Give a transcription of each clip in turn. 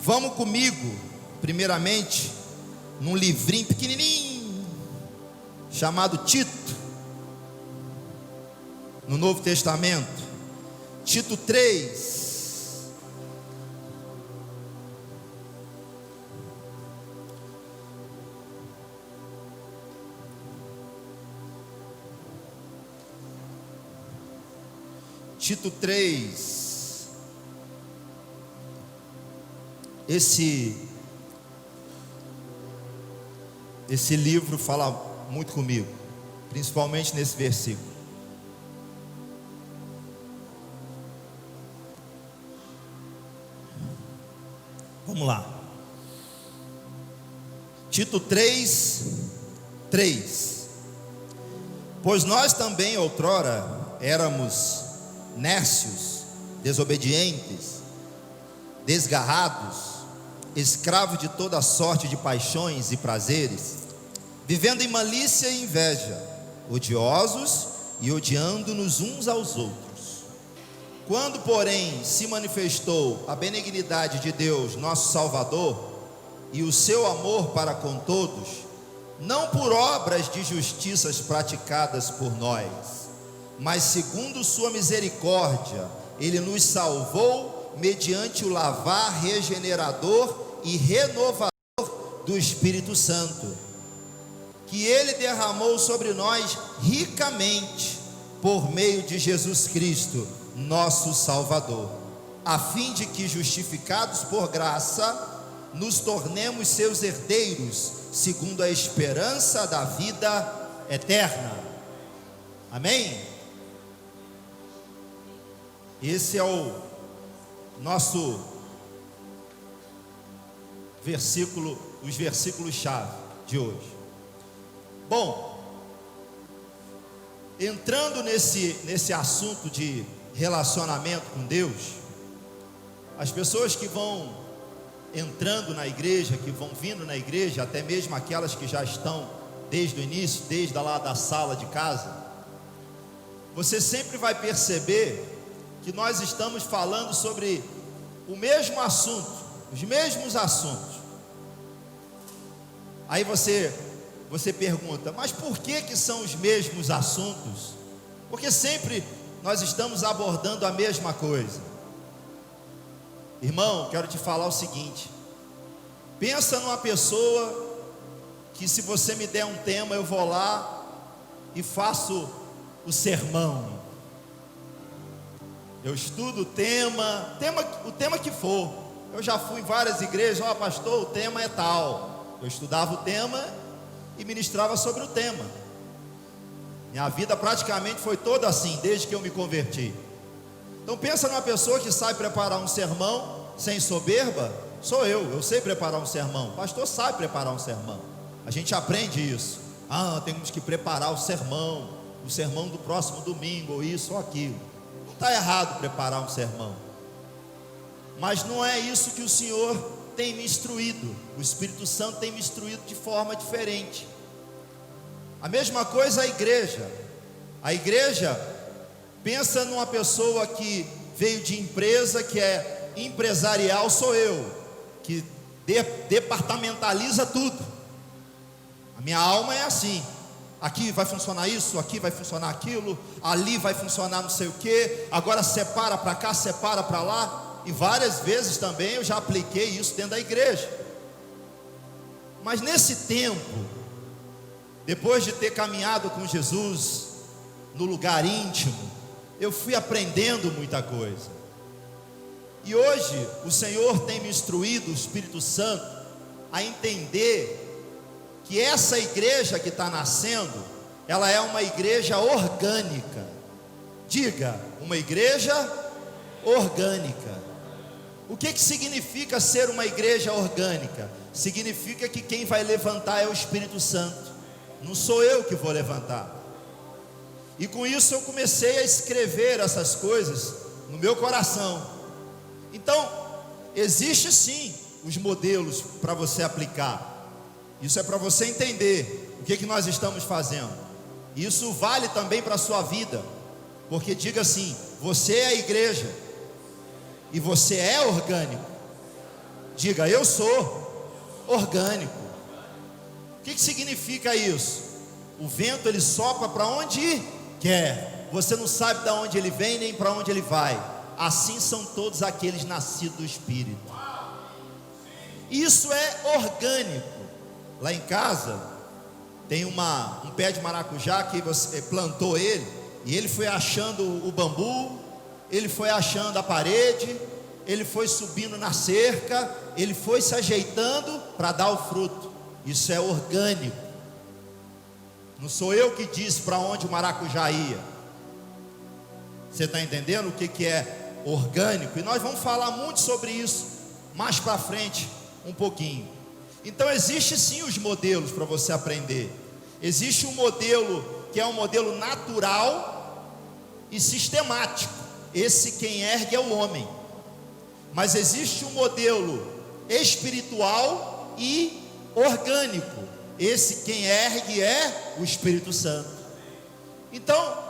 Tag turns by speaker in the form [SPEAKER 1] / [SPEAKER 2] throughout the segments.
[SPEAKER 1] Vamos comigo, primeiramente, num livrinho pequenininho, chamado Tito, no Novo Testamento, Tito 3. Tito 3. Esse livro fala muito comigo, principalmente nesse versículo. Vamos lá. Tito 3:3. Pois nós também outrora éramos nércios, desobedientes, desgarrados, escravos de toda sorte de paixões e prazeres, vivendo em malícia e inveja, odiosos e odiando-nos uns aos outros. Quando, porém, se manifestou a benignidade de Deus, nosso Salvador, e o seu amor para com todos, não por obras de justiças praticadas por nós, mas segundo sua misericórdia, Ele nos salvou mediante o lavar regenerador e renovador do Espírito Santo, que Ele derramou sobre nós ricamente, por meio de Jesus Cristo, nosso Salvador, a fim de que, justificados por graça, nos tornemos seus herdeiros, segundo a esperança da vida eterna. Amém? Esse é o nosso versículo, os versículos-chave de hoje. Bom, entrando nesse assunto de relacionamento com Deus, as pessoas que vão entrando na igreja, que vão vindo na igreja, até mesmo aquelas que já estão desde o início, desde lá da sala de casa, você sempre vai perceber que nós estamos falando sobre o mesmo assunto, os mesmos assuntos. Aí você pergunta, mas por que são os mesmos assuntos? Porque sempre nós estamos abordando a mesma coisa. Irmão, quero te falar o seguinte: pensa numa pessoa que, se você me der um tema, eu vou lá e faço o sermão. Eu estudo o tema que for. Eu já fui em várias igrejas, pastor, o tema é tal. Eu estudava o tema e ministrava sobre o tema. Minha vida praticamente foi toda assim, desde que eu me converti. Então pensa numa pessoa que sabe preparar um sermão sem soberba. Sou eu sei preparar um sermão. O pastor sabe preparar um sermão. A gente aprende isso. Temos que preparar o sermão do próximo domingo, ou isso ou aquilo. Não está errado preparar um sermão, mas não é isso que o Senhor tem me instruído. O Espírito Santo tem me instruído de forma diferente. A mesma coisa a igreja. A igreja, pensa numa pessoa que veio de empresa, que é empresarial, sou eu, que departamentaliza tudo. A minha alma é assim: aqui vai funcionar isso, aqui vai funcionar aquilo, ali vai funcionar não sei o que, agora separa para cá, separa para lá. E várias vezes também eu já apliquei isso dentro da igreja. Mas nesse tempo, depois de ter caminhado com Jesus no lugar íntimo, eu fui aprendendo muita coisa. E hoje o Senhor tem me instruído, o Espírito Santo, a entender que essa igreja que está nascendo, ela é uma igreja orgânica. Diga, uma igreja orgânica. O que significa ser uma igreja orgânica? Significa que quem vai levantar é o Espírito Santo, não sou eu que vou levantar. E com isso eu comecei a escrever essas coisas no meu coração. Então, existe sim os modelos para você aplicar. Isso é para você entender o que nós estamos fazendo. Isso vale também para a sua vida, porque diga assim: você é a igreja, e você é orgânico. Diga, eu sou orgânico. O que significa isso? O vento ele sopra para onde quer. Você não sabe de onde ele vem nem para onde ele vai. Assim são todos aqueles nascidos do Espírito. Isso é orgânico. Lá em casa tem um pé de maracujá que você plantou ele, e ele foi achando o bambu, ele foi achando a parede, ele foi subindo na cerca, ele foi se ajeitando para dar o fruto. Isso é orgânico. Não sou eu que disse para onde o maracujá ia. Você está entendendo o que é orgânico? E nós vamos falar muito sobre isso mais para frente um pouquinho. Então existe sim os modelos para você aprender. Existe um modelo que é um modelo natural e sistemático. Esse quem ergue é o homem. Mas existe um modelo espiritual e orgânico. Esse quem ergue é o Espírito Santo. Então,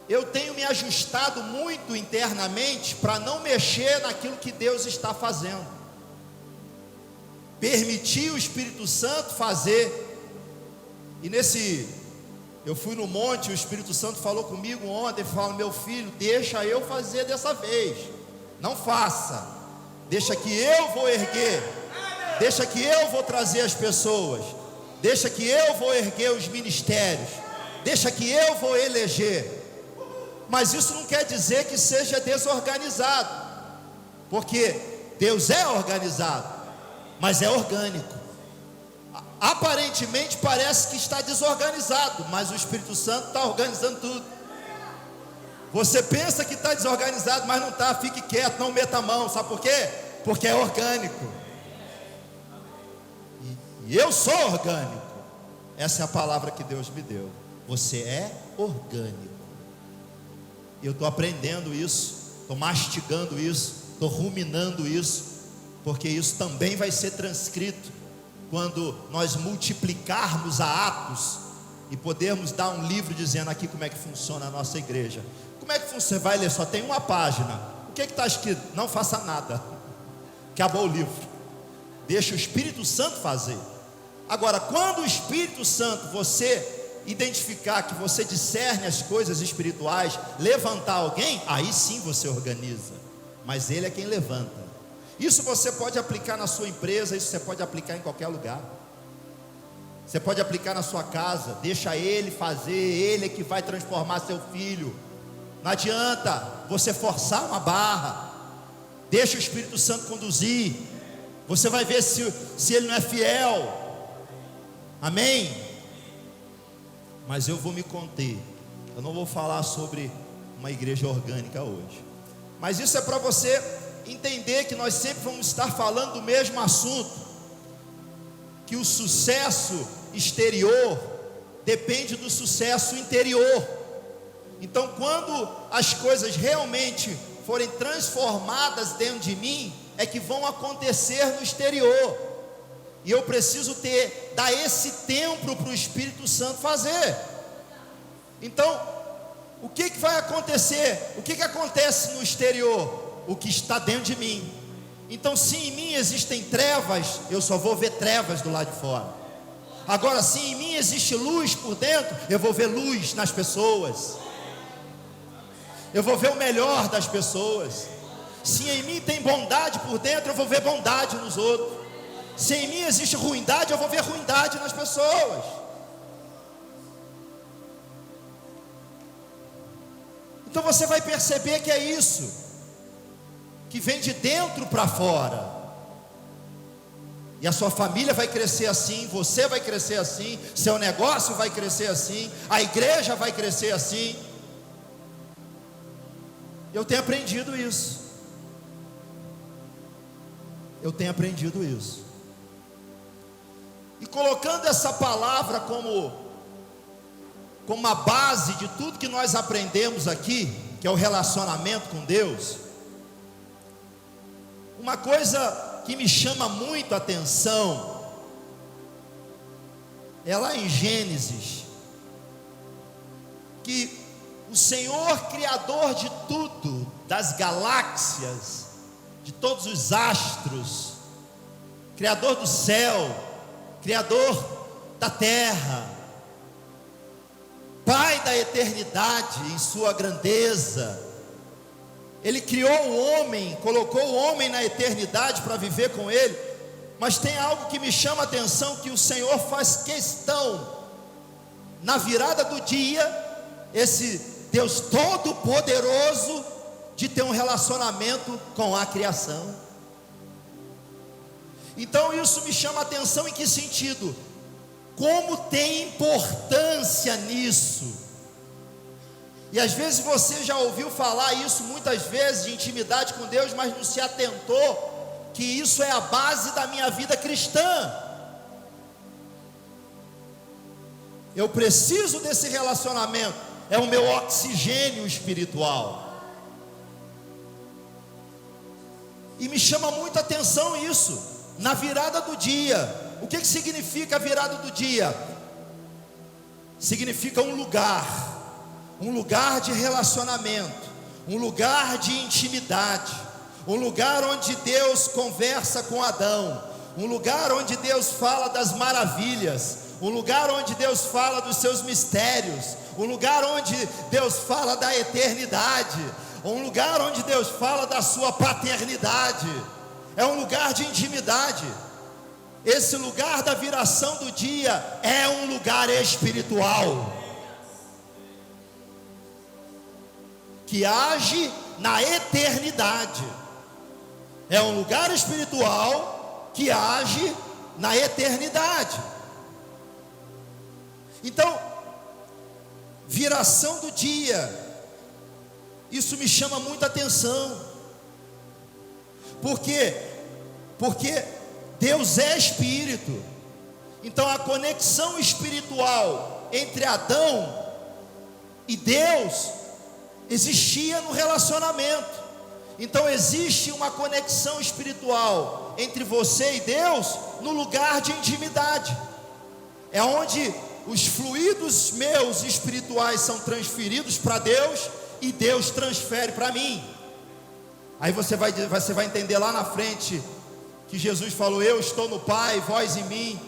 [SPEAKER 1] eu tenho me ajustado muito internamente para não mexer naquilo que Deus está fazendo. Permitir o Espírito Santo fazer. E eu fui no monte, o Espírito Santo falou comigo ontem, falou: meu filho, deixa eu fazer dessa vez, não faça, deixa que eu vou erguer, deixa que eu vou trazer as pessoas, deixa que eu vou erguer os ministérios, deixa que eu vou eleger. Mas isso não quer dizer que seja desorganizado, porque Deus é organizado, mas é orgânico. Aparentemente parece que está desorganizado, mas o Espírito Santo está organizando tudo. Você pensa que está desorganizado, mas não está. Fique quieto, não meta a mão. Sabe por quê? Porque é orgânico. E eu sou orgânico. Essa é a palavra que Deus me deu. Você é orgânico. Eu estou aprendendo isso, estou mastigando isso, estou ruminando isso, porque isso também vai ser transcrito quando nós multiplicarmos a Atos e podermos dar um livro dizendo aqui como é que funciona a nossa igreja. Como é que funciona? Você vai ler, só tem uma página. O que está escrito? Não faça nada. Acabou o livro. Deixa o Espírito Santo fazer. Agora, quando o Espírito Santo, você identificar que você discerne as coisas espirituais, levantar alguém, aí sim você organiza. Mas ele é quem levanta. Isso você pode aplicar na sua empresa, isso você pode aplicar em qualquer lugar. Você pode aplicar na sua casa. Deixa ele fazer, ele é que vai transformar seu filho. Não adianta você forçar uma barra. Deixa o Espírito Santo conduzir. Você vai ver se ele não é fiel. Amém? Mas eu vou me conter. Eu não vou falar sobre uma igreja orgânica hoje. Mas isso é para você entender que nós sempre vamos estar falando do mesmo assunto, que o sucesso exterior depende do sucesso interior. Então, quando as coisas realmente forem transformadas dentro de mim, é que vão acontecer no exterior. E eu preciso dar esse tempo para o Espírito Santo fazer. Então, o que vai acontecer? O que acontece no exterior? O que está dentro de mim. Então, se em mim existem trevas, eu só vou ver trevas do lado de fora. Agora, se em mim existe luz por dentro, eu vou ver luz nas pessoas. Eu vou ver o melhor das pessoas. Se em mim tem bondade por dentro, eu vou ver bondade nos outros. Se em mim existe ruindade, eu vou ver ruindade nas pessoas. Então você vai perceber que é isso, que vem de dentro para fora. E a sua família vai crescer assim, você vai crescer assim, seu negócio vai crescer assim, a igreja vai crescer assim. Eu tenho aprendido isso. Eu tenho aprendido isso. E colocando essa palavra como uma base de tudo que nós aprendemos aqui, que é o relacionamento com Deus, uma coisa que me chama muito a atenção é lá em Gênesis, que o Senhor, Criador de tudo, das galáxias, de todos os astros, Criador do céu, Criador da terra, Pai da eternidade em sua grandeza. Ele criou o homem, colocou o homem na eternidade para viver com ele. Mas tem algo que me chama a atenção, que o Senhor faz questão, na virada do dia, esse Deus todo-poderoso, de ter um relacionamento com a criação. Então isso me chama a atenção em que sentido? Como tem importância nisso. E às vezes você já ouviu falar isso muitas vezes, de intimidade com Deus, mas não se atentou que isso é a base da minha vida cristã. Eu preciso desse relacionamento, é o meu oxigênio espiritual. E me chama muita atenção isso, na virada do dia. O que significa a virada do dia? Significa um lugar de relacionamento, um lugar de intimidade, um lugar onde Deus conversa com Adão, um lugar onde Deus fala das maravilhas, um lugar onde Deus fala dos seus mistérios, um lugar onde Deus fala da eternidade, um lugar onde Deus fala da sua paternidade. É um lugar de intimidade. Esse lugar da viração do dia é um lugar espiritual, que age na eternidade. É um lugar espiritual que age na eternidade. Então, viração do dia, isso me chama muita atenção. Por quê? Porque Deus é espírito. Então a conexão espiritual entre Adão e Deus existia no relacionamento. Então existe uma conexão espiritual entre você e Deus no lugar de intimidade. É onde os fluidos meus espirituais são transferidos para Deus e Deus transfere para mim. Aí você vai entender lá na frente que Jesus falou: eu estou no Pai, vós em mim,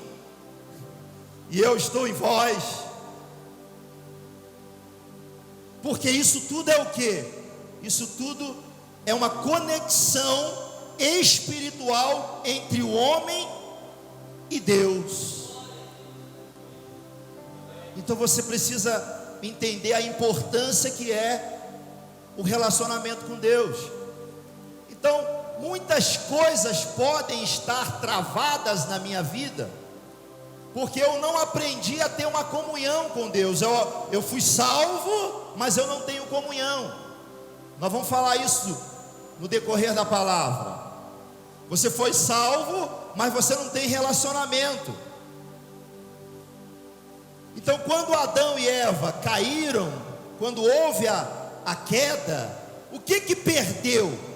[SPEAKER 1] e eu estou em vós. Porque isso tudo é o quê? Isso tudo é uma conexão espiritual entre o homem e Deus. Então você precisa entender a importância que é o relacionamento com Deus. Então, muitas coisas podem estar travadas na minha vida, porque eu não aprendi a ter uma comunhão com Deus. Eu fui salvo, mas eu não tenho comunhão. Nós vamos falar isso no decorrer da palavra. Você foi salvo, mas você não tem relacionamento. Então, quando Adão e Eva caíram, quando houve a queda, o que perdeu?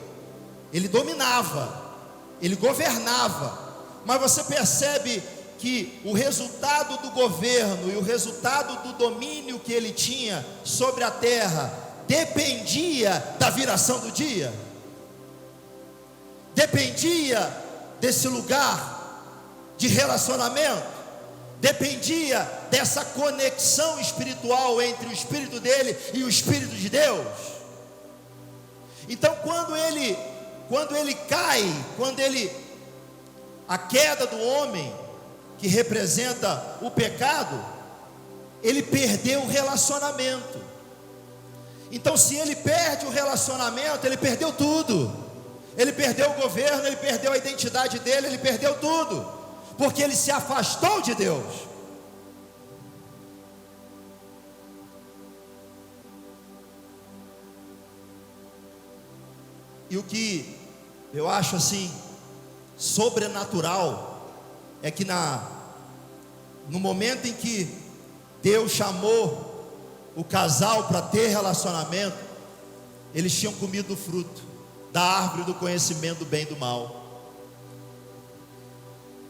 [SPEAKER 1] Ele dominava, ele governava, mas você percebe que o resultado do governo e o resultado do domínio que ele tinha sobre a terra dependia da viração do dia, dependia desse lugar de relacionamento, dependia dessa conexão espiritual entre o espírito dele e o espírito de Deus. Então quando ele cai, a queda do homem, que representa o pecado, ele perdeu o relacionamento. Então se ele perde o relacionamento, ele perdeu tudo. Ele perdeu o governo, ele perdeu a identidade dele, ele perdeu tudo, porque ele se afastou de Deus. E o que eu acho assim sobrenatural é que no momento em que Deus chamou o casal para ter relacionamento, eles tinham comido o fruto da árvore do conhecimento do bem e do mal.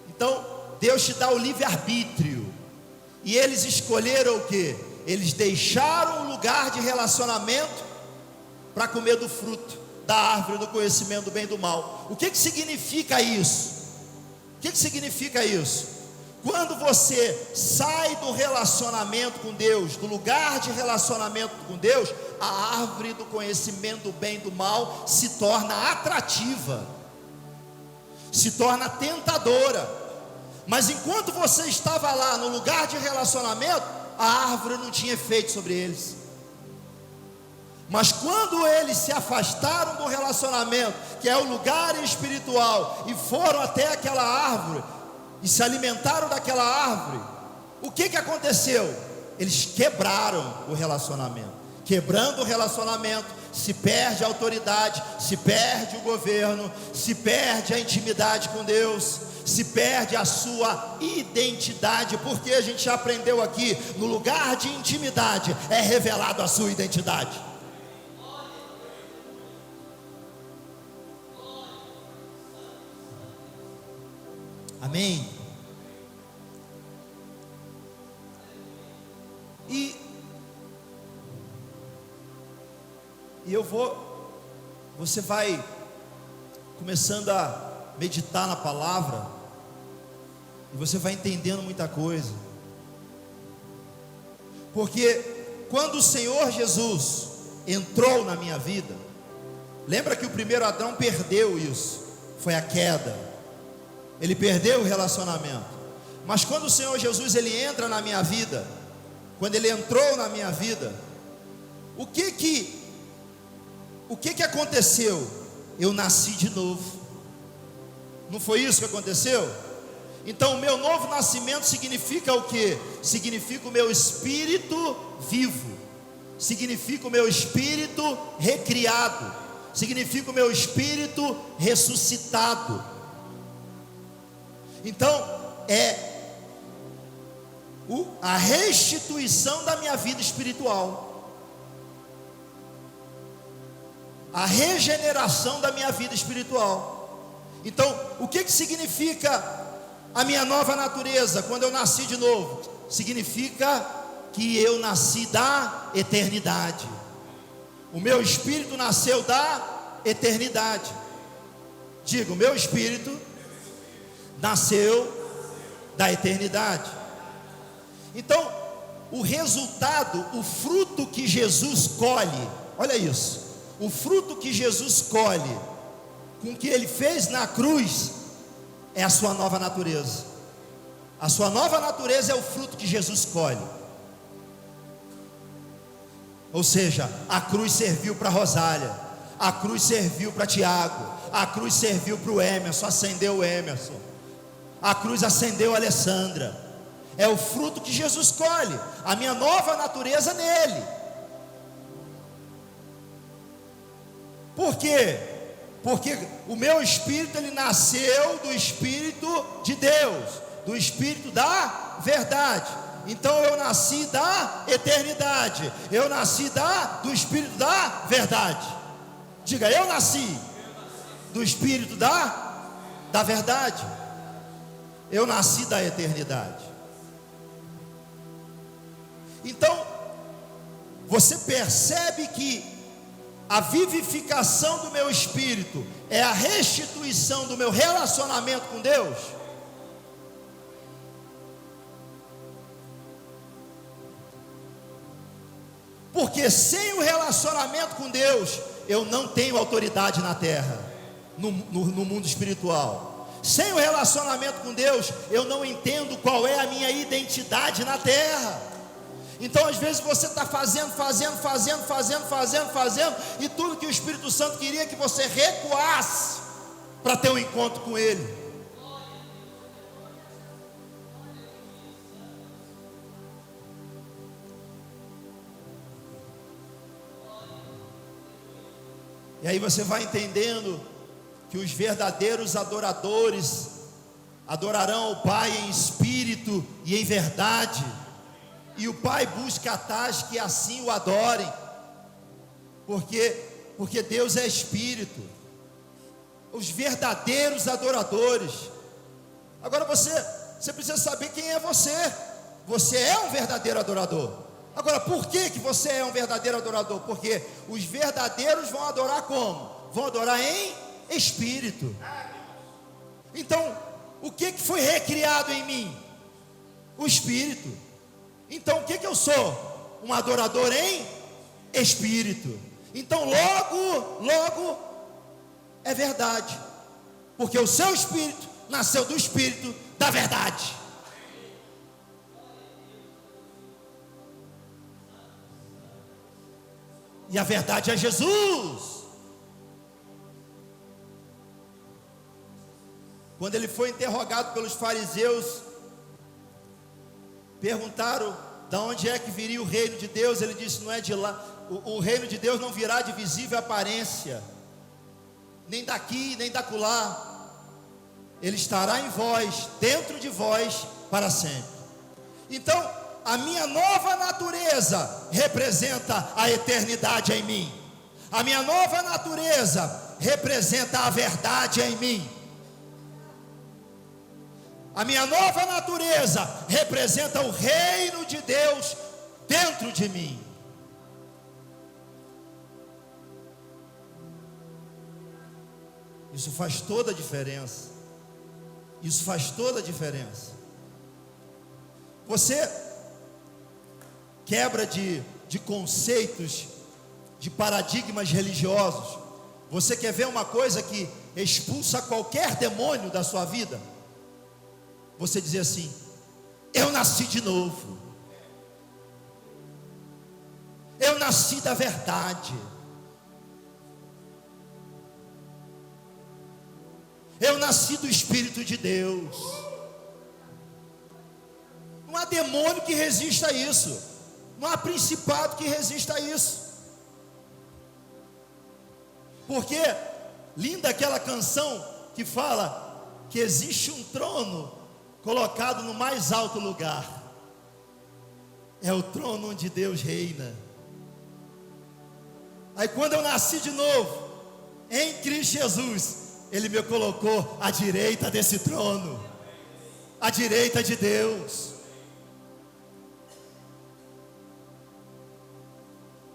[SPEAKER 1] Então Deus te dá o livre-arbítrio, e eles escolheram o quê? Eles deixaram o lugar de relacionamento para comer do fruto da árvore do conhecimento do bem e do mal. O que significa isso? que significa isso? Quando você sai do relacionamento com Deus, do lugar de relacionamento com Deus, a árvore do conhecimento do bem e do mal se torna atrativa, se torna tentadora. Mas enquanto você estava lá no lugar de relacionamento, a árvore não tinha efeito sobre eles. Mas quando eles se afastaram do relacionamento, que é o lugar espiritual, e foram até aquela árvore, e se alimentaram daquela árvore, o que aconteceu? Eles quebraram o relacionamento. Quebrando o relacionamento, se perde a autoridade, se perde o governo, se perde a intimidade com Deus, se perde a sua identidade, porque a gente já aprendeu aqui, no lugar de intimidade é revelado a sua identidade. Amém? E você vai começando a meditar na palavra, e você vai entendendo muita coisa, porque quando o Senhor Jesus entrou na minha vida, lembra que o primeiro Adão perdeu isso, foi a queda, ele perdeu o relacionamento. Mas quando o Senhor Jesus ele entra na minha vida, quando ele entrou na minha vida, o que aconteceu? Eu nasci de novo. Não foi isso que aconteceu? Então o meu novo nascimento significa o que? Significa o meu espírito vivo, significa o meu espírito recriado, significa o meu espírito ressuscitado. Então a restituição da minha vida espiritual, a regeneração da minha vida espiritual. Então, o que significa a minha nova natureza quando eu nasci de novo? Significa que eu nasci da eternidade. O meu espírito nasceu da eternidade. Diga, o meu espírito nasceu da eternidade. Então, o resultado, o fruto que Jesus colhe, olha isso, o fruto que Jesus colhe com o que ele fez na cruz é a sua nova natureza. A sua nova natureza é o fruto que Jesus colhe. Ou seja, a cruz serviu para Rosália, a cruz serviu para Tiago, a cruz serviu para o Emerson, acendeu o Emerson, a cruz acendeu a Alessandra. É o fruto que Jesus colhe, a minha nova natureza nele. Por quê? Porque o meu espírito ele nasceu do Espírito de Deus, do Espírito da verdade. Então eu nasci da eternidade, eu nasci do Espírito da verdade. Diga, eu nasci do Espírito da verdade. Eu nasci da eternidade. Então, você percebe que a vivificação do meu espírito é a restituição do meu relacionamento com Deus? Porque sem o relacionamento com Deus, eu não tenho autoridade na terra, no mundo espiritual. Sem o relacionamento com Deus, eu não entendo qual é a minha identidade na terra. Então às vezes você está fazendo, e tudo que o Espírito Santo queria que você recuasse para ter um encontro com Ele. E aí você vai entendendo que os verdadeiros adoradores adorarão ao Pai em espírito e em verdade. E o Pai busca tais que assim o adorem, porque Deus é Espírito. Os verdadeiros adoradores. Agora você precisa saber quem é você. Você é um verdadeiro adorador. Agora, por que você é um verdadeiro adorador? Porque os verdadeiros vão adorar como? Vão adorar em espírito. Então, o que foi recriado em mim? O Espírito. Então o que eu sou? Um adorador em Espírito. Então logo é verdade, porque o seu Espírito nasceu do Espírito da verdade. E a verdade é Jesus. Quando ele foi interrogado pelos fariseus, perguntaram de onde é que viria o reino de Deus. Ele disse: não é de lá. O reino de Deus não virá de visível aparência, nem daqui, nem dacolá. Ele estará em vós, dentro de vós, para sempre. Então, a minha nova natureza representa a eternidade em mim. A minha nova natureza representa a verdade em mim. A minha nova natureza representa o reino de Deus dentro de mim. Isso faz toda a diferença. Isso faz toda a diferença. Você quebra de conceitos, de paradigmas religiosos. Você quer ver uma coisa que expulsa qualquer demônio da sua vida? Você dizer assim: eu nasci de novo, eu nasci da verdade, eu nasci do Espírito de Deus. Não há demônio que resista a isso, não há principado que resista a isso. Porque linda aquela canção que fala que existe um trono colocado no mais alto lugar. É o trono onde Deus reina. Aí quando eu nasci de novo em Cristo Jesus, Ele me colocou à direita desse trono, à direita de Deus.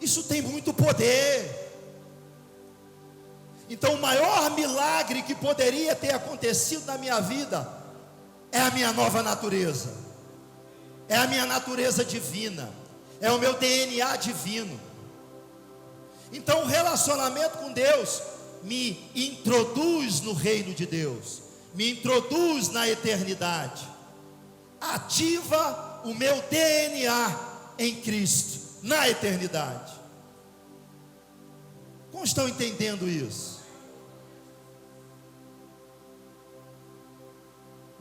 [SPEAKER 1] Isso tem muito poder. Então o maior milagre que poderia ter acontecido na minha vida é a minha nova natureza, é a minha natureza divina, é o meu DNA divino. Então o relacionamento com Deus me introduz no reino de Deus, me introduz na eternidade, ativa o meu DNA em Cristo, na eternidade. Como estão entendendo isso?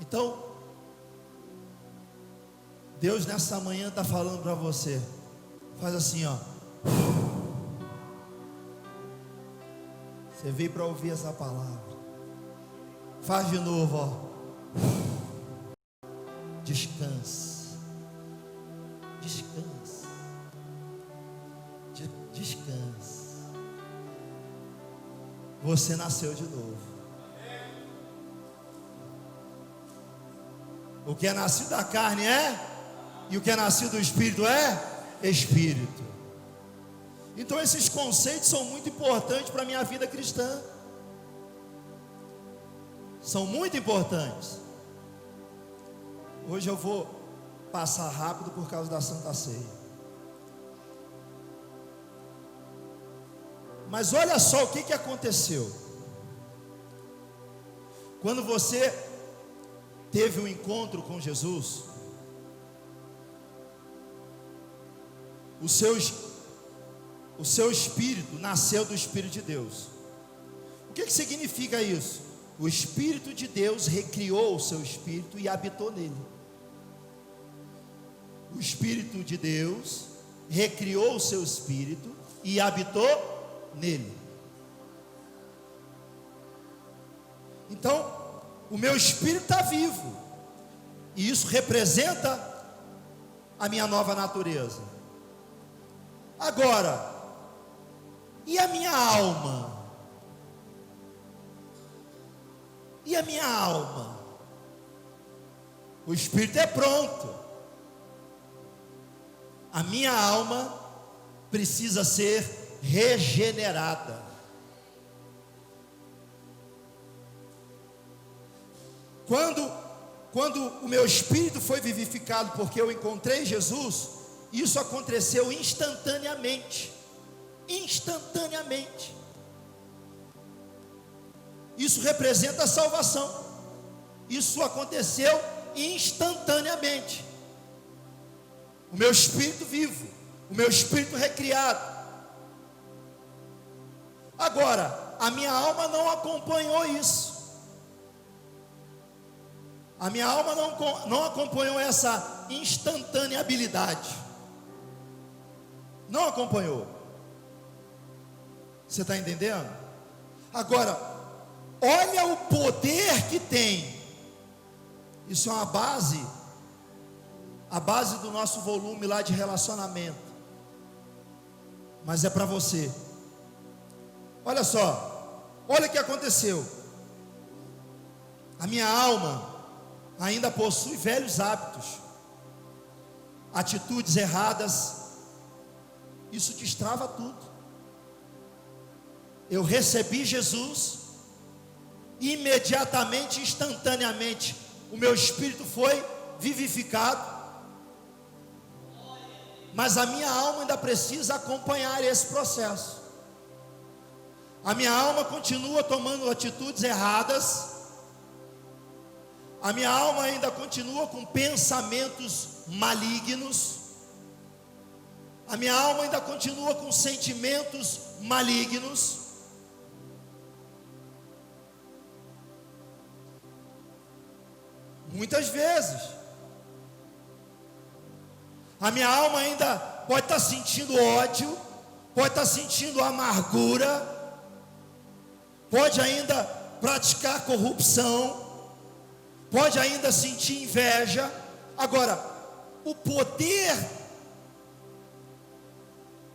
[SPEAKER 1] Então, Deus nessa manhã está falando para você. Faz assim, ó. Você veio para ouvir essa palavra. Faz de novo, ó. Descanse. Descanse. Descanse. Você nasceu de novo. O que é nascido da carne e o que é nascido do Espírito é Espírito. Então esses conceitos são muito importantes para a minha vida cristã. São muito importantes. Hoje eu vou passar rápido por causa da Santa Ceia. Mas olha só o que aconteceu. Quando você teve um encontro com Jesus, o seu espírito nasceu do Espírito de Deus. O que significa isso? O Espírito de Deus recriou o seu espírito e habitou nele. O Espírito de Deus recriou o seu espírito e habitou nele. Então, o meu espírito está vivo, e isso representa a minha nova natureza. Agora, e a minha alma? E a minha alma? O espírito é pronto. A minha alma precisa ser regenerada. Quando quando o meu espírito foi vivificado porque eu encontrei Jesus, isso aconteceu instantaneamente. Instantaneamente. Isso representa a salvação. Isso aconteceu instantaneamente. O meu espírito vivo, o meu espírito recriado. Agora, a minha alma não acompanhou isso. A minha alma não acompanhou essa instantaneabilidade. Não acompanhou. Você está entendendo? Agora, olha o poder que tem. Isso é uma base, a base do nosso volume lá de relacionamento. Mas é para você. Olha só, olha o que aconteceu. A minha alma ainda possui velhos hábitos, atitudes erradas. Isso destrava tudo. Eu recebi Jesus, imediatamente, instantaneamente, o meu espírito foi vivificado, mas a minha alma ainda precisa acompanhar esse processo. A minha alma continua tomando atitudes erradas, a minha alma ainda continua com pensamentos malignos, a minha alma ainda continua com sentimentos malignos. Muitas vezes a minha alma ainda pode estar sentindo ódio, pode estar sentindo amargura, pode ainda praticar corrupção, pode ainda sentir inveja. Agora, o poder,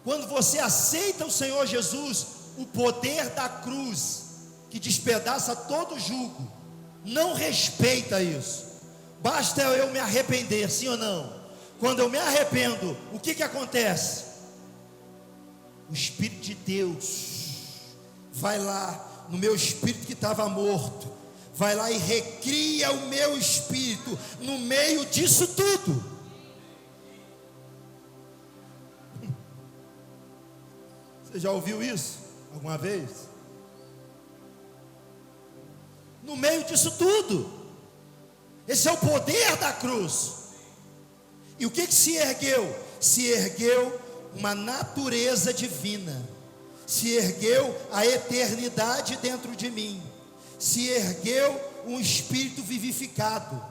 [SPEAKER 1] quando você aceita o Senhor Jesus, o poder da cruz, que despedaça todo jugo, não respeita isso. Basta eu me arrepender, sim ou não? Quando eu me arrependo, o que acontece? O Espírito de Deus vai lá no meu espírito que estava morto, vai lá e recria o meu espírito no meio disso tudo. Você já ouviu isso alguma vez? No meio disso tudo. Esse é o poder da cruz. E o que se ergueu? Se ergueu uma natureza divina, se ergueu a eternidade dentro de mim, se ergueu um espírito vivificado,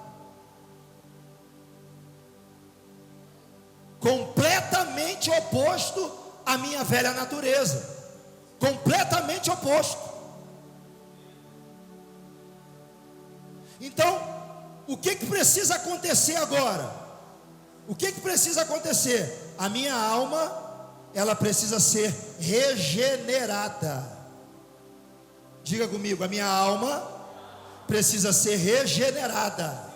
[SPEAKER 1] completamente oposto à minha velha natureza, completamente oposto. Então, o que precisa acontecer agora? O que precisa acontecer? A minha alma, ela precisa ser regenerada. Diga comigo, a minha alma precisa ser regenerada.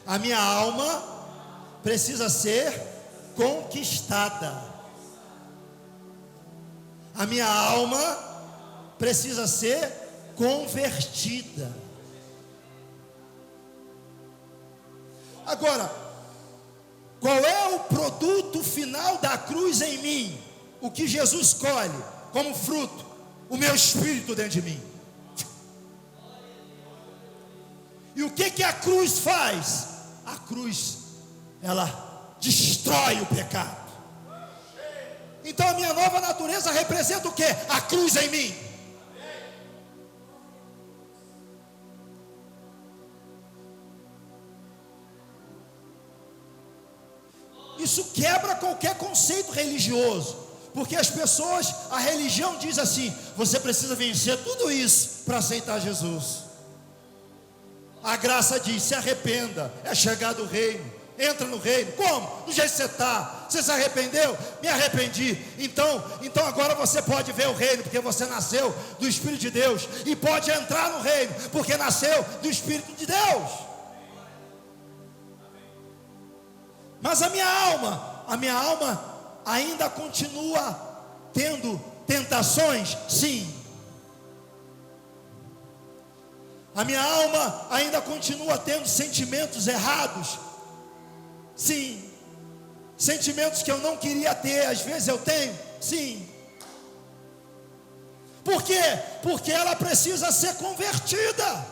[SPEAKER 1] A minha alma precisa ser conquistada. A minha alma precisa ser convertida. Agora, qual é o produto final da cruz em mim? O que Jesus colhe como fruto? O meu espírito dentro de mim. E o que a cruz faz? A cruz, ela destrói o pecado. Então a minha nova natureza representa o que? A cruz em mim. Isso quebra qualquer conceito religioso, porque as pessoas, a religião diz assim: você precisa vencer tudo isso para aceitar Jesus. A graça diz: se arrependa, é chegado o reino, entra no reino. Como? Do jeito que você está. Você se arrependeu? Me arrependi. Então agora você pode ver o reino, porque você nasceu do Espírito de Deus, e pode entrar no reino, porque nasceu do Espírito de Deus. Mas a minha alma ainda continua tendo tentações? Sim.
[SPEAKER 2] A minha alma ainda continua tendo sentimentos errados? Sim. Sentimentos que eu não queria ter, às vezes eu tenho? Sim. Por quê? Porque ela precisa ser convertida.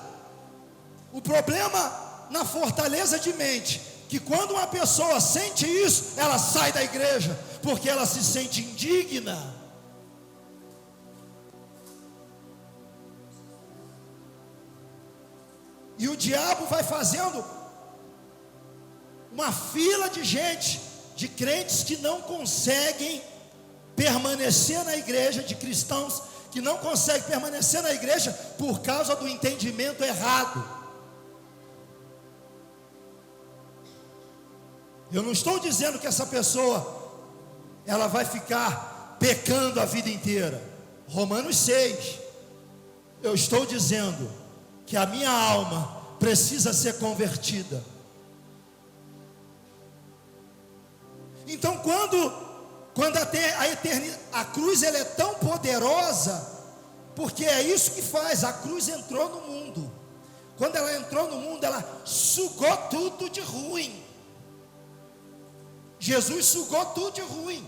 [SPEAKER 2] O problema na fortaleza de mente, que quando uma pessoa sente isso, ela sai da igreja, porque ela se sente indigna. E o diabo vai fazendo uma fila de gente, de crentes que não conseguem permanecer na igreja, de cristãos que não conseguem permanecer na igreja por causa do entendimento errado. Eu não estou dizendo que essa pessoa ela vai ficar pecando a vida inteira. Romanos 6. Eu estou dizendo que a minha alma precisa ser convertida. Então quando a cruz ela é tão poderosa, porque é isso que faz, a cruz entrou no mundo. Quando ela entrou no mundo, ela sugou tudo de ruim. Jesus sugou tudo de ruim.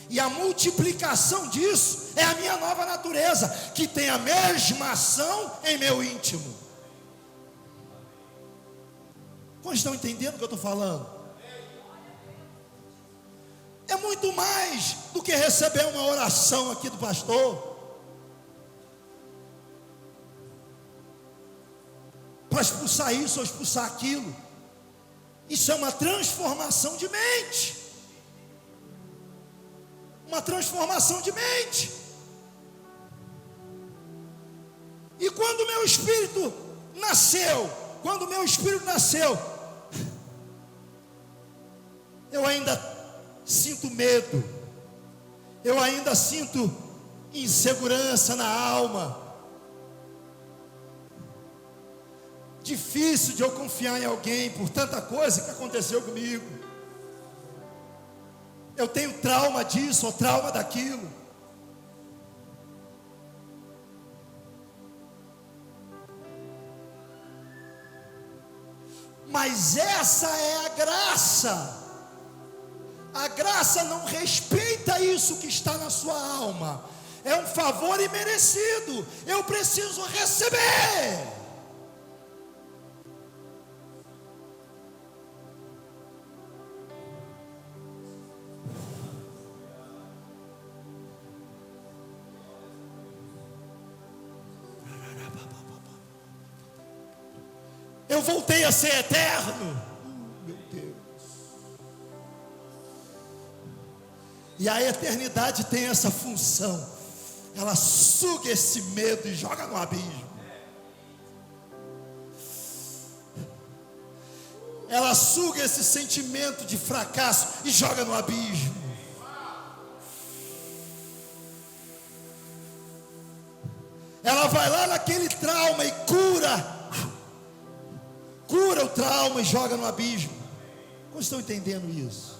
[SPEAKER 2] E a multiplicação disso é a minha nova natureza, que tem a mesma ação em meu íntimo. Vocês estão entendendo o que eu estou falando? É muito mais do que receber uma oração aqui do pastor, para expulsar isso ou expulsar aquilo. Isso é uma transformação de mente. Uma transformação de mente. E quando o meu espírito nasceu, eu ainda sinto medo, eu ainda sinto insegurança na alma. Difícil de eu confiar em alguém por tanta coisa que aconteceu comigo. Eu tenho trauma disso ou trauma daquilo. Mas essa é a graça. A graça não respeita isso que está na sua alma. É um favor imerecido. Eu preciso receber. Eu voltei a ser eterno. Meu Deus. E a eternidade tem essa função. Ela suga esse medo e joga no abismo. Ela suga esse sentimento de fracasso e joga no abismo. Ela vai lá naquele trauma e cura o trauma e joga no abismo. Como estão entendendo isso?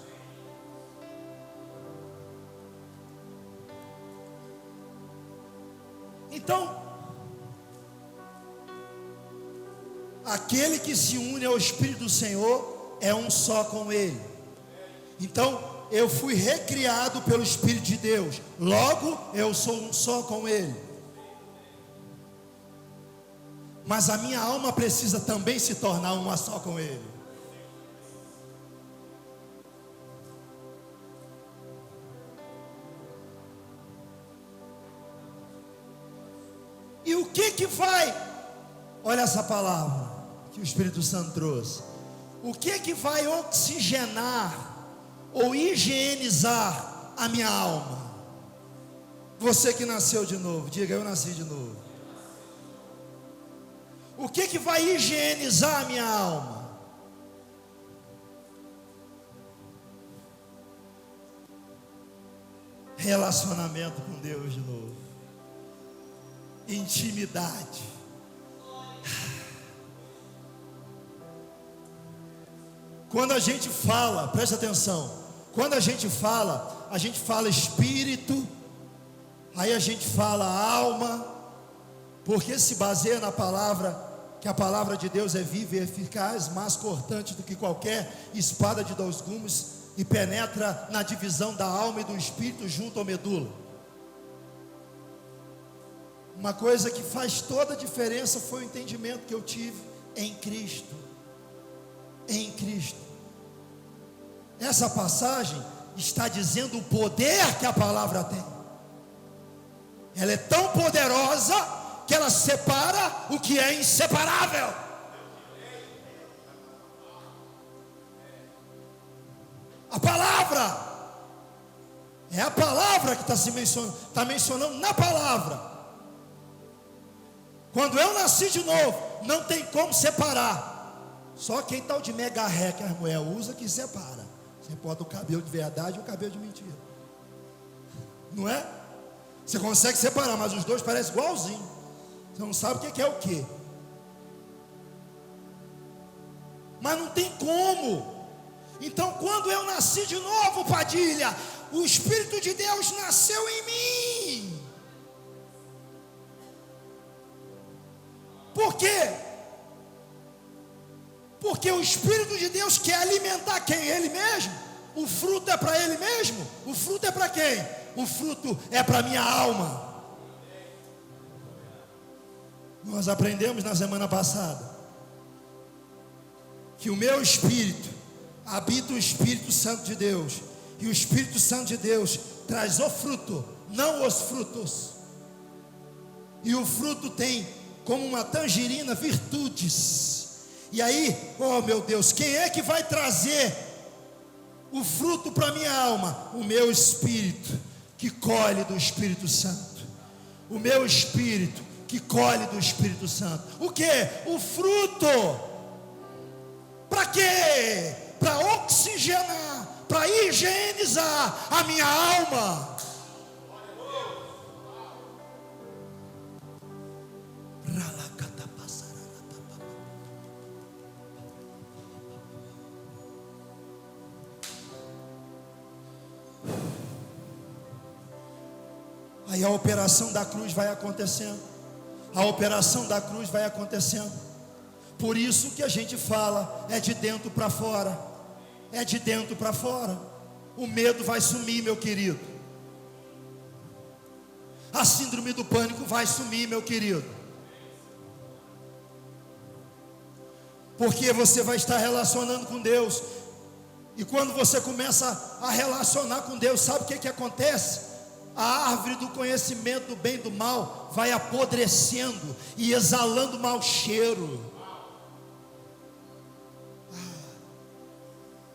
[SPEAKER 2] Então, aquele que se une ao Espírito do Senhor é um só com Ele. Então, eu fui recriado pelo Espírito de Deus, logo eu sou um só com Ele. Mas a minha alma precisa também se tornar uma só com Ele. E o que vai, olha essa palavra que o Espírito Santo trouxe. O que vai oxigenar ou higienizar a minha alma? Você que nasceu de novo, diga: eu nasci de novo. O que vai higienizar a minha alma? Relacionamento com Deus de novo. Intimidade. Quando a gente fala, presta atenção. Quando a gente fala espírito, aí a gente fala alma, porque se baseia na palavra que a palavra de Deus é viva e eficaz, mais cortante do que qualquer espada de 2 gumes, e penetra na divisão da alma e do espírito junto ao medula. Uma coisa que faz toda a diferença foi o entendimento que eu tive em Cristo. Em Cristo. Essa passagem está dizendo o poder que a palavra tem. Ela é tão poderosa que ela separa o que é inseparável. A palavra é a palavra que está mencionando na palavra. Quando eu nasci de novo, não tem como separar. Só quem tal de mega ré que a mulher usa que separa. Você bota o cabelo de verdade e o cabelo de mentira. Não é? Você consegue separar, mas os dois parecem igualzinho. Você não sabe o que é o que. Mas não tem como. Então, quando eu nasci de novo, Padilha, o Espírito de Deus nasceu em mim. Por quê? Porque o Espírito de Deus quer alimentar quem? Ele mesmo. O fruto é para ele mesmo? O fruto é para quem? O fruto é para minha alma. Nós aprendemos na semana passada que o meu espírito habita o Espírito Santo de Deus, e o Espírito Santo de Deus traz o fruto, não os frutos. E o fruto tem como uma tangerina virtudes. E aí, oh meu Deus, quem é que vai trazer o fruto para minha alma? O meu espírito, que colhe do Espírito Santo. O meu espírito, que colhe do Espírito Santo. O que? O fruto. Para quê? Para oxigenar, para higienizar a minha alma. Aí a operação da cruz vai acontecendo. A operação da cruz vai acontecendo. Por isso que a gente fala, é de dentro para fora. É de dentro para fora. O medo vai sumir, meu querido. A síndrome do pânico vai sumir, meu querido. Porque você vai estar relacionando com Deus. E quando você começa a relacionar com Deus, sabe o que acontece? A árvore do conhecimento do bem e do mal vai apodrecendo e exalando mau cheiro.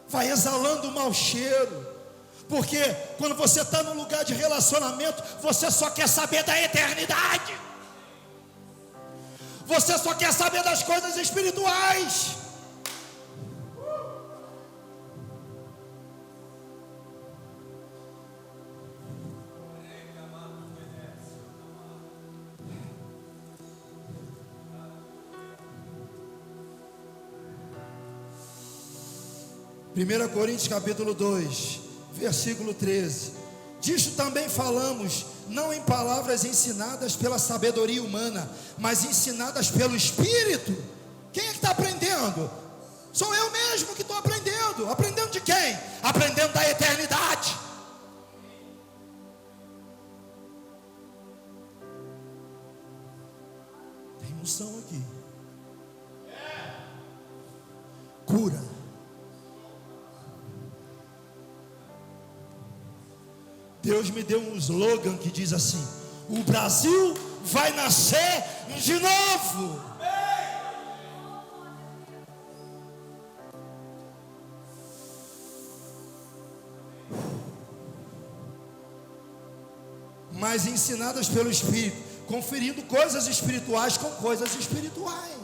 [SPEAKER 2] Vai exalando mau cheiro. Porque quando você está num lugar de relacionamento, você só quer saber da eternidade. Você só quer saber das coisas espirituais. Primeira Coríntios capítulo 2, versículo 13. Disso também falamos, não em palavras ensinadas pela sabedoria humana, mas ensinadas pelo Espírito. Quem é que está aprendendo? Sou eu mesmo que estou aprendendo. Aprendendo de quem? Aprendendo da eternidade. Tem unção aqui. Cura. Deus me deu um slogan que diz assim: o Brasil vai nascer de novo. Mas ensinadas pelo Espírito, conferindo coisas espirituais com coisas espirituais.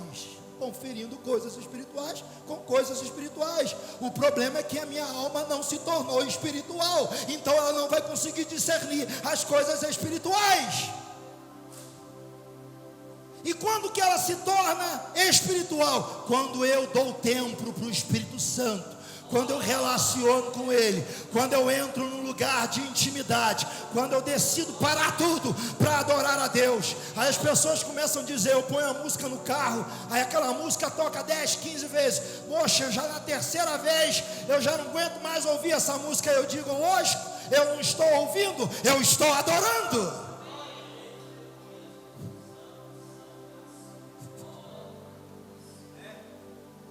[SPEAKER 2] Conferindo coisas espirituais com coisas espirituais. O problema é que a minha alma não se tornou espiritual, então ela não vai conseguir discernir as coisas espirituais. E quando que ela se torna espiritual? Quando eu dou tempo para o Espírito Santo. quando eu relaciono com Ele, quando eu entro num lugar de intimidade, quando eu decido parar tudo para adorar a Deus. Aí as pessoas começam a dizer, eu ponho a música no carro, aí aquela música toca 10, 15 vezes, poxa, já na terceira vez, eu já não aguento mais ouvir essa música. Eu digo, lógico, eu não estou ouvindo, eu estou adorando.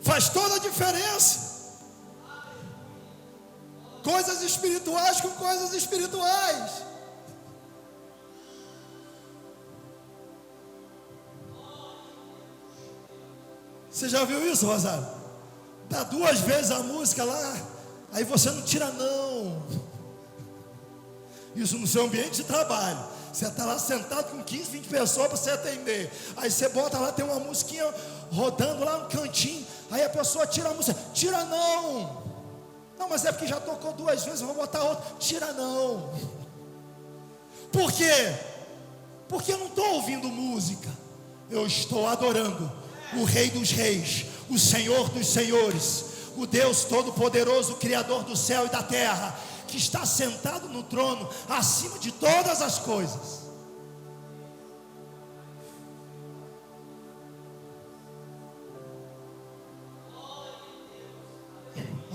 [SPEAKER 2] Faz toda a diferença. Coisas espirituais com coisas espirituais. Você já viu isso, Rosário? Dá 2 vezes a música lá, aí você não tira não. Isso no seu ambiente de trabalho. Você está lá sentado com 15, 20 pessoas para você atender. Aí você bota lá, tem uma musiquinha rodando lá no cantinho. Aí a pessoa tira a música. Tira não. Não, mas é porque já tocou 2 vezes, eu vou botar outra. Tira não. Por quê? Porque eu não estou ouvindo música. Eu estou adorando o Rei dos Reis, o Senhor dos Senhores, o Deus Todo-Poderoso, o Criador do céu e da terra, que está sentado no trono acima de todas as coisas.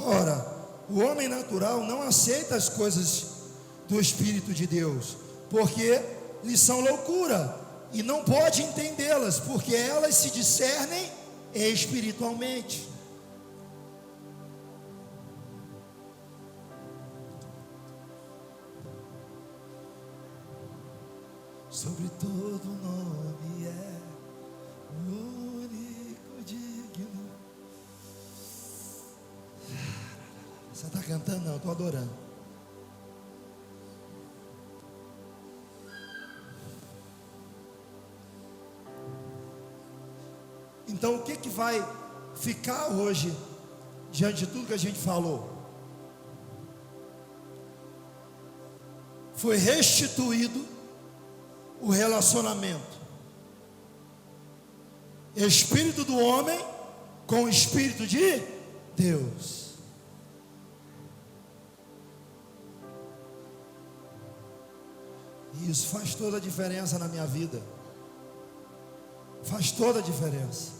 [SPEAKER 2] Ora, o homem natural não aceita as coisas do Espírito de Deus, porque lhes são loucura, e não pode entendê-las, porque elas se discernem espiritualmente. Sobre todo nome é o único digno. Você está cantando? Não, eu estou adorando. Então o que vai ficar hoje diante de tudo que a gente falou? Foi restituído o relacionamento, espírito do homem com o espírito de Deus. E isso faz toda a diferença na minha vida. Faz toda a diferença.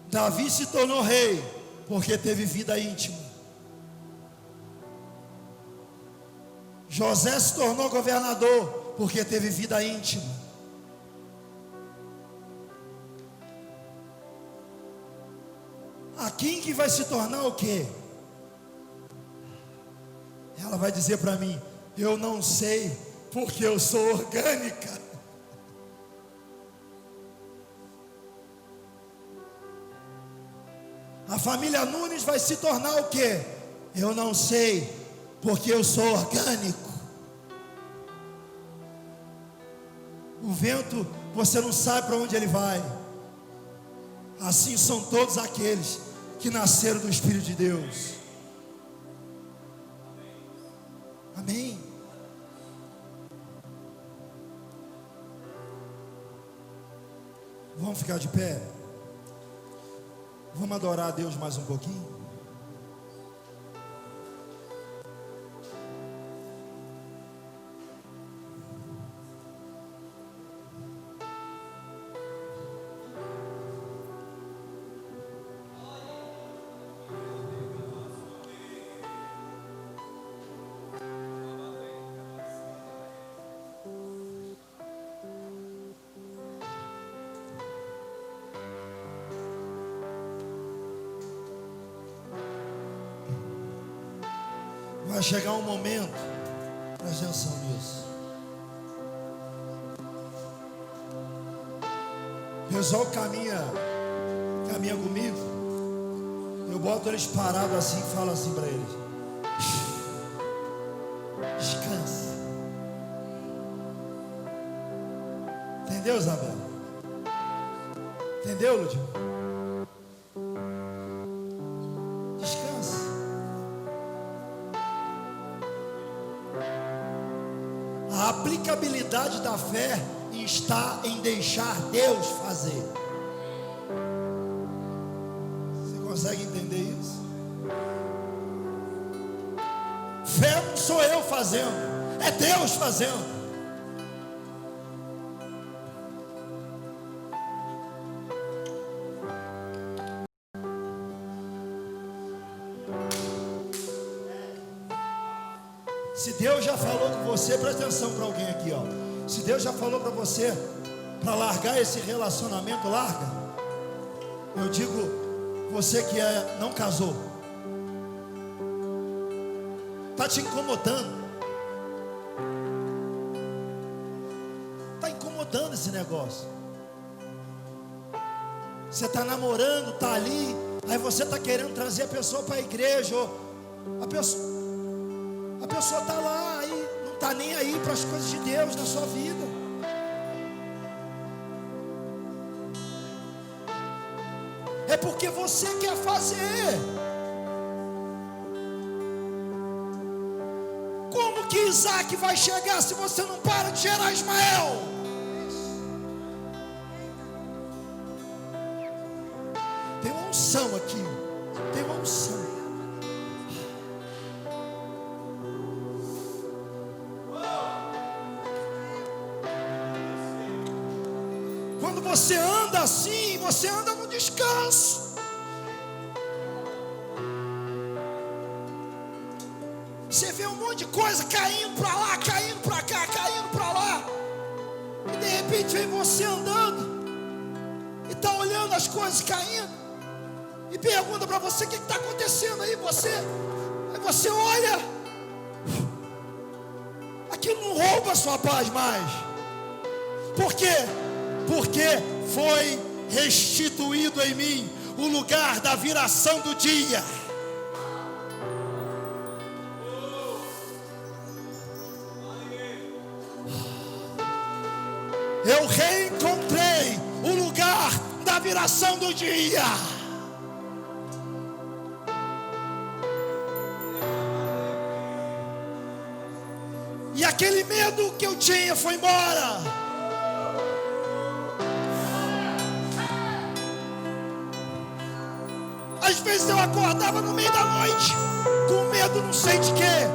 [SPEAKER 2] Davi se tornou rei porque teve vida íntima. José se tornou governador porque teve vida íntima. A Kim que vai se tornar o quê? Ela vai dizer para mim, eu não sei, porque eu sou orgânica. A família Nunes vai se tornar o quê? Eu não sei, porque eu sou orgânico. O vento, você não sabe para onde ele vai. Assim são todos aqueles que nasceram do Espírito de Deus. Amém. Vamos ficar de pé. Vamos adorar a Deus mais um pouquinho. Vai chegar um momento, presta atenção nisso. O pessoal caminha comigo, eu boto eles parados assim e falo assim para eles: descansa. Entendeu, Isabel? Entendeu, Lúdio? A aplicabilidade da fé está em deixar Deus fazer. Você consegue entender isso? Fé não sou eu fazendo, é Deus fazendo. Se Deus já falou com você, presta atenção para alguém aqui, ó. Se Deus já falou para você para largar esse relacionamento, larga. Eu digo, você que não casou, está te incomodando, está incomodando esse negócio. Você está namorando, está ali, aí você está querendo trazer a pessoa para a igreja, ou a pessoa está lá e não está nem aí para as coisas de Deus na sua vida. É porque você quer fazer. Como que Isaac vai chegar se você não para de gerar Ismael? Tem uma unção aqui, tem uma unção. Quando você anda assim, você anda no descanso. Você vê um monte de coisa caindo para lá, caindo para cá, caindo para lá. E de repente vem você andando e está olhando as coisas caindo e pergunta para você: o que está acontecendo aí? Aí você olha, aquilo não rouba a sua paz mais. Por quê? Porque foi restituído em mim o lugar da viração do dia. Eu reencontrei o lugar da viração do dia. E aquele medo que eu tinha foi embora. Às vezes eu acordava no meio da noite com medo não sei de quê,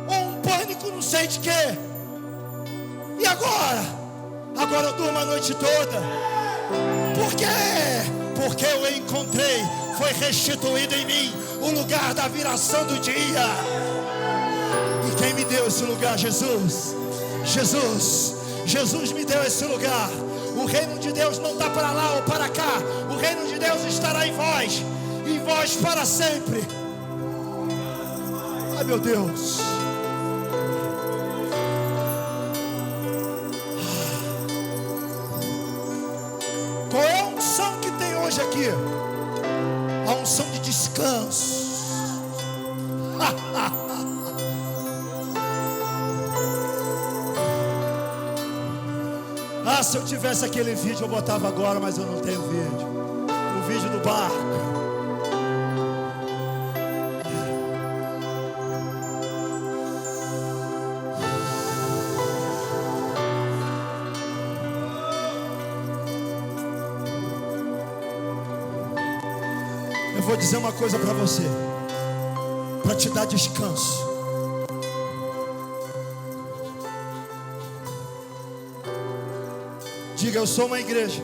[SPEAKER 2] ou um pânico não sei de quê. E agora eu durmo a noite toda. Por quê? Porque eu encontrei, foi restituído em mim o lugar da viração do dia. E quem me deu esse lugar? Jesus me deu esse lugar. O reino de Deus não está para lá ou para cá. O reino de Deus estará em vós para sempre. Ai, meu Deus. Qual é a unção que tem hoje aqui? A unção de descanso. Se eu tivesse aquele vídeo eu botava agora, mas eu não tenho vídeo. O vídeo do barco. Eu vou dizer uma coisa para você, para te dar descanso. Diga: eu sou uma igreja.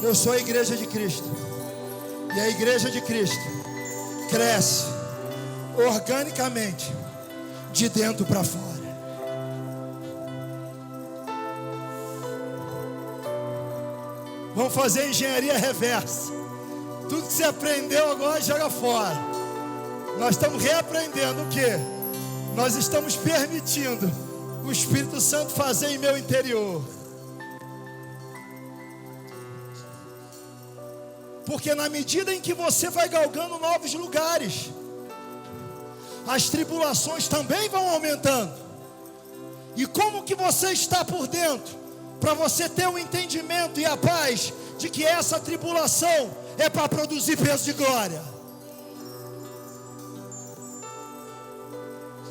[SPEAKER 2] Eu sou a igreja de Cristo. E a igreja de Cristo cresce organicamente de dentro para fora. Vamos fazer engenharia reversa. Tudo que você aprendeu agora joga fora. Nós estamos reaprendendo o quê? Nós estamos permitindo o Espírito Santo fazer em meu interior. Porque na medida em que você vai galgando novos lugares, as tribulações também vão aumentando. E como que você está por dentro, para você ter o entendimento e a paz de que essa tribulação é para produzir peso de glória.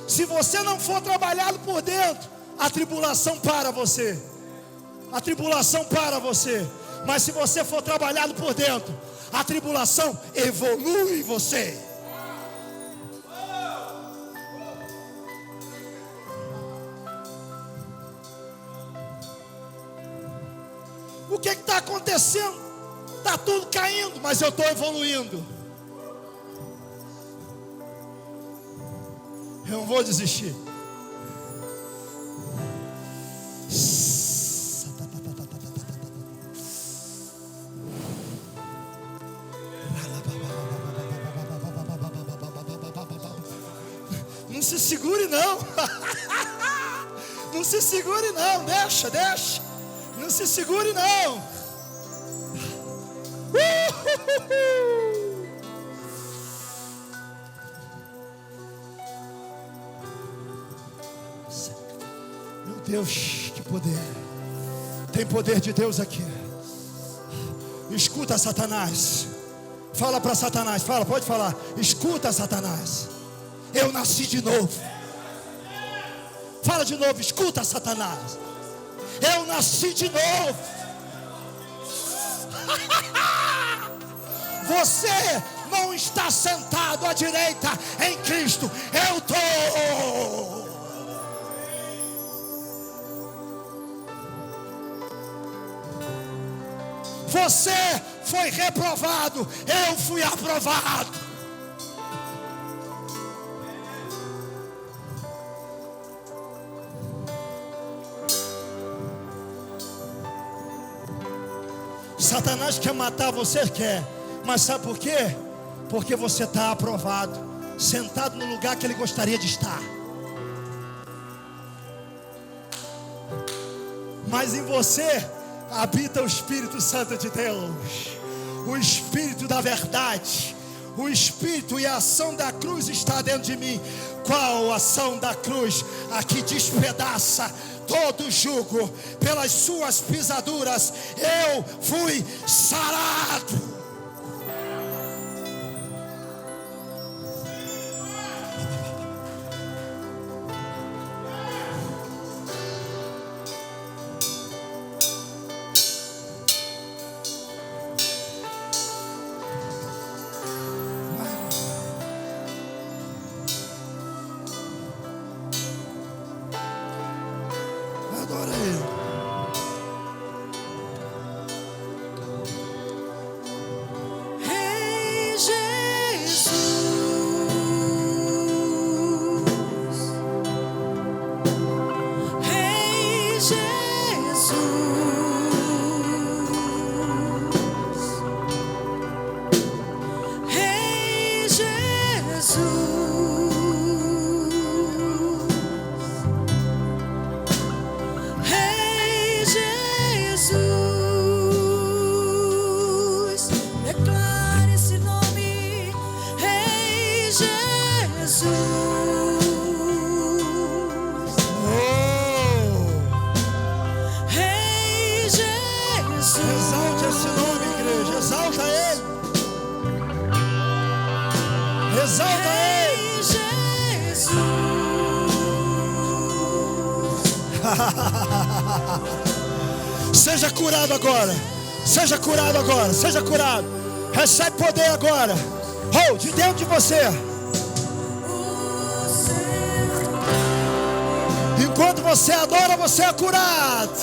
[SPEAKER 2] Se você não for trabalhado por dentro, a tribulação para você. A tribulação para você. Mas se você for trabalhado por dentro, a tribulação evolui você. O que está acontecendo? Está tudo caindo, mas eu estou evoluindo. Eu não vou desistir. Não se segure não. Não se segure não. Deixa. Não se segure não. Meu Deus, que poder. Tem poder de Deus aqui. Escuta, Satanás. Fala para Satanás, pode falar. Escuta, Satanás. Eu nasci de novo. Fala de novo, escuta, Satanás. Eu nasci de novo. Você não está sentado à direita em Cristo. Eu estou. Você foi reprovado, eu fui aprovado. Satanás quer matar você, quer. Mas sabe por quê? Porque você está aprovado, sentado no lugar que ele gostaria de estar. Mas em você habita o Espírito Santo de Deus, o Espírito da verdade. O Espírito e a ação da cruz está dentro de mim. Qual ação da cruz? A que despedaça todo jugo. Pelas suas pisaduras eu fui sarado. Adora Ele.
[SPEAKER 3] Rei Jesus, Rei Jesus, Rei Jesus. Declare esse nome, Rei Jesus. Rei Jesus.
[SPEAKER 2] Exalte esse nome, igreja. Exalta Ele. Exalta Ele.
[SPEAKER 3] Rei Jesus.
[SPEAKER 2] Seja curado agora. Seja curado agora. Seja curado. Recebe poder agora. Oh, de dentro de você. Enquanto você adora, você é curado.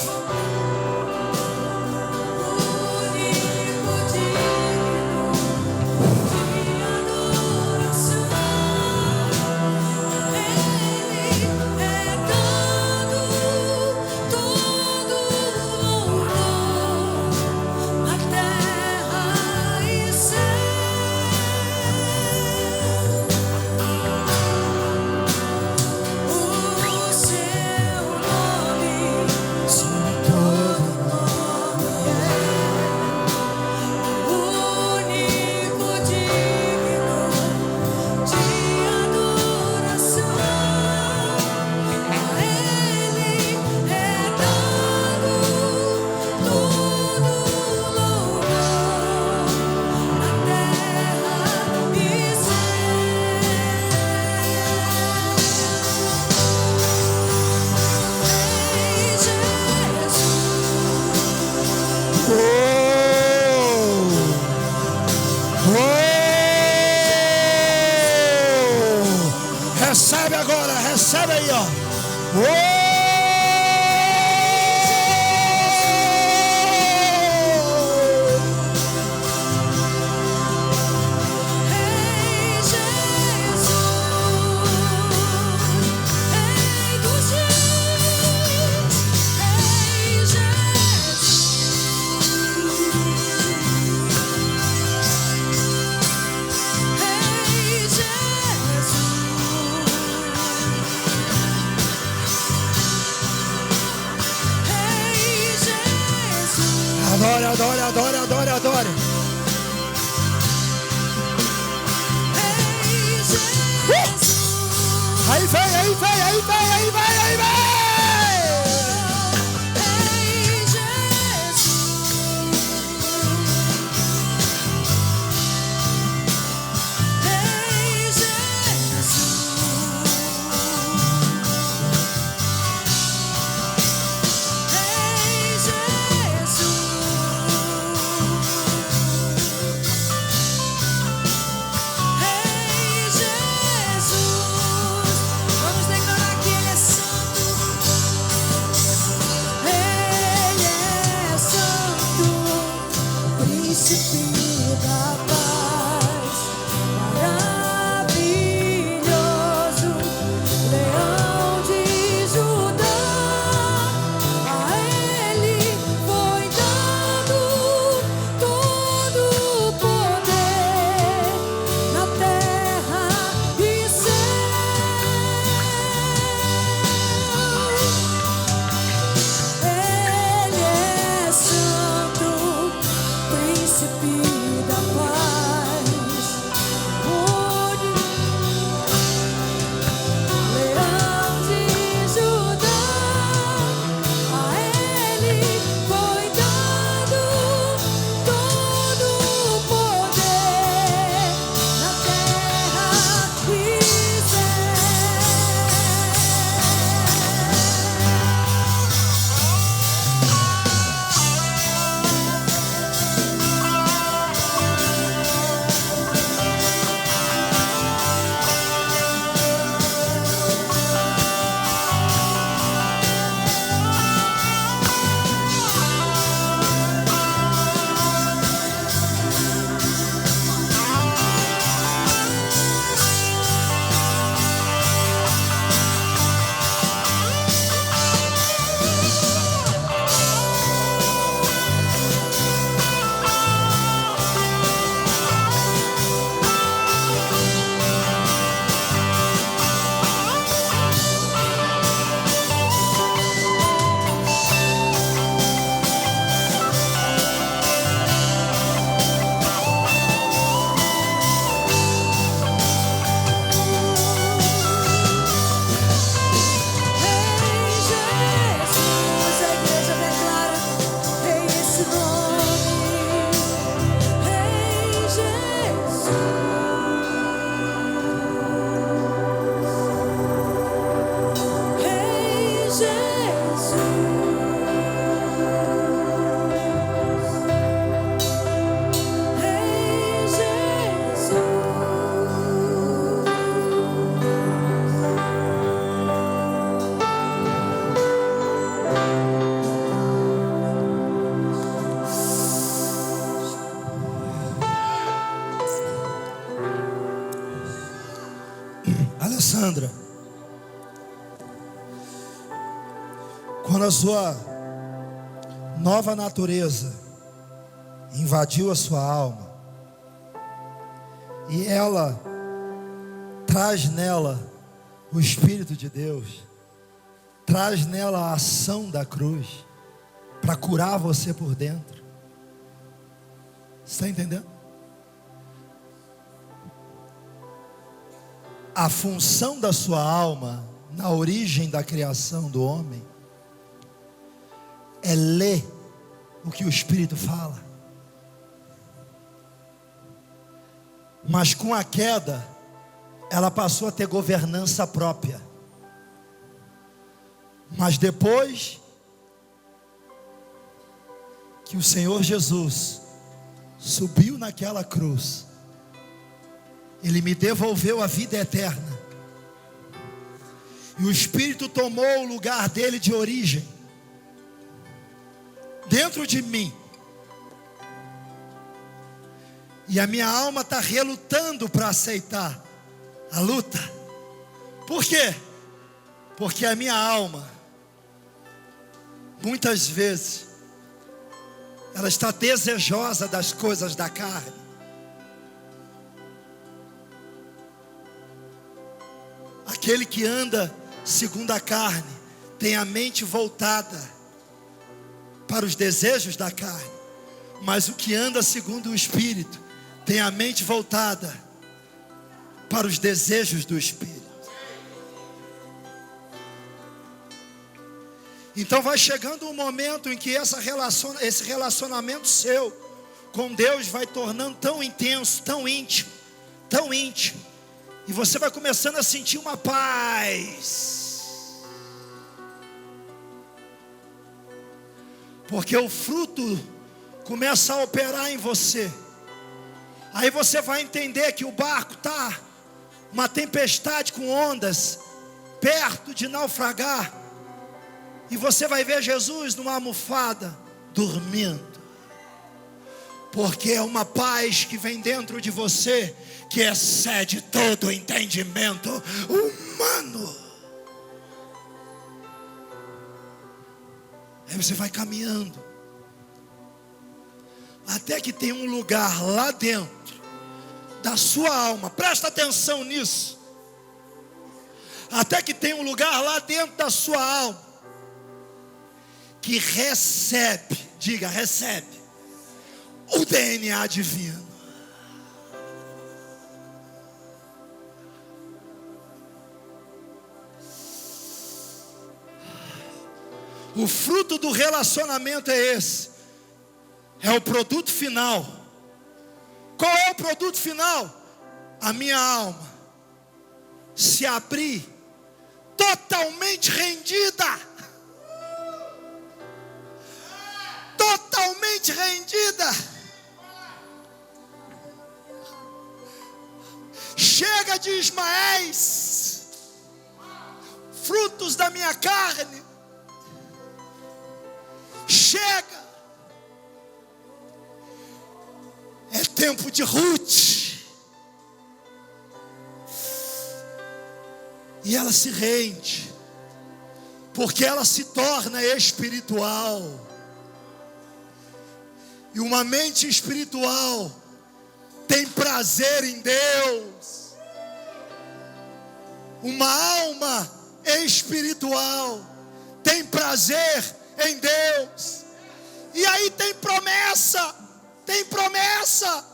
[SPEAKER 3] Oh
[SPEAKER 2] agora, recebe aí, ó. Adore, adore, adore, adore, adore. Aí vem, aí vem, aí vem, aí vem, aí vem. Alessandra, quando a sua nova natureza invadiu a sua alma e ela traz nela o Espírito de Deus, traz nela a ação da cruz para curar você por dentro. Você está entendendo? A função da sua alma na origem da criação do homem é ler o que o Espírito fala. Mas com a queda, ela passou a ter governança própria. Mas depois que o Senhor Jesus subiu naquela cruz, Ele me devolveu a vida eterna. E o Espírito tomou o lugar dele de origem dentro de mim. E a minha alma está relutando para aceitar a luta. Por quê? Porque a minha alma, muitas vezes, ela está desejosa das coisas da carne. Aquele que anda segundo a carne tem a mente voltada para os desejos da carne, mas o que anda segundo o Espírito tem a mente voltada para os desejos do Espírito. Então vai chegando um momento em que esse relacionamento seu com Deus vai tornando tão intenso, tão íntimo, e você vai começando a sentir uma paz, porque o fruto começa a operar em você. Aí você vai entender que o barco está uma tempestade com ondas, perto de naufragar, e você vai ver Jesus numa almofada, dormindo, porque é uma paz que vem dentro de você, que excede todo o entendimento humano. Aí você vai caminhando, até que tem um lugar lá dentro da sua alma, presta atenção nisso, até que tem um lugar lá dentro da sua alma, que recebe, diga, recebe o DNA divino. O fruto do relacionamento é esse, é o produto final. Qual é o produto final? A minha alma se abrir, totalmente rendida, totalmente rendida. Chega de Ismaéis, frutos da minha carne. Chega. É tempo de Ruth. E ela se rende, porque ela se torna espiritual. E uma mente espiritual tem prazer em Deus. Uma alma espiritual tem prazer em Deus. E aí tem promessa. Tem promessa.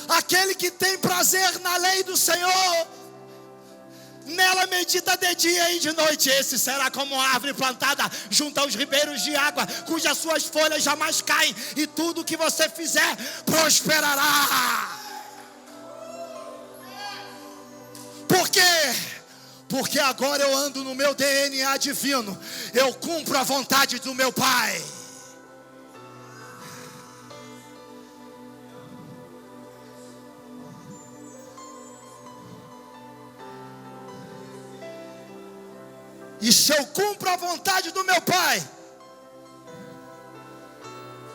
[SPEAKER 2] Aquele que tem prazer na lei do Senhor, nela medita de dia e de noite. Esse será como uma árvore plantada junto aos ribeiros de água, cujas suas folhas jamais caem, e tudo que você fizer prosperará. Por quê? Porque agora eu ando no meu DNA divino. Eu cumpro a vontade do meu Pai. E se eu cumpro a vontade do meu Pai,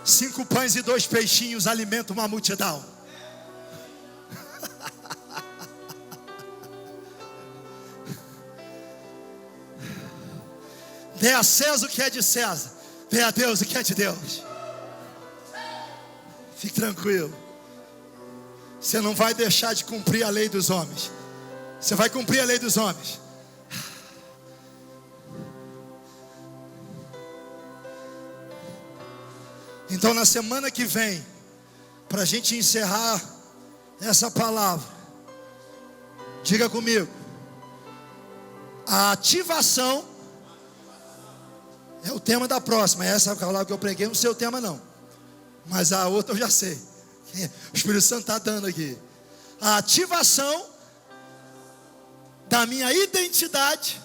[SPEAKER 2] 5 pães e 2 peixinhos alimentam uma multidão. Dê a César o que é de César, dê a Deus o que é de Deus. Fique tranquilo. Você não vai deixar de cumprir a lei dos homens. Você vai cumprir a lei dos homens. Então na semana que vem, para a gente encerrar essa palavra, diga comigo: a ativação é o tema da próxima. Essa palavra que eu preguei não sei o tema não, mas a outra eu já sei. O Espírito Santo está dando aqui. A ativação da minha identidade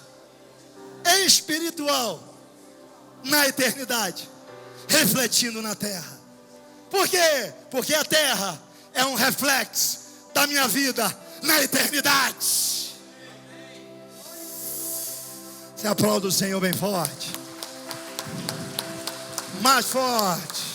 [SPEAKER 2] espiritual na eternidade, refletindo na terra. Por quê? Porque a terra é um reflexo da minha vida na eternidade. Você aplauda o Senhor bem forte. Mais forte.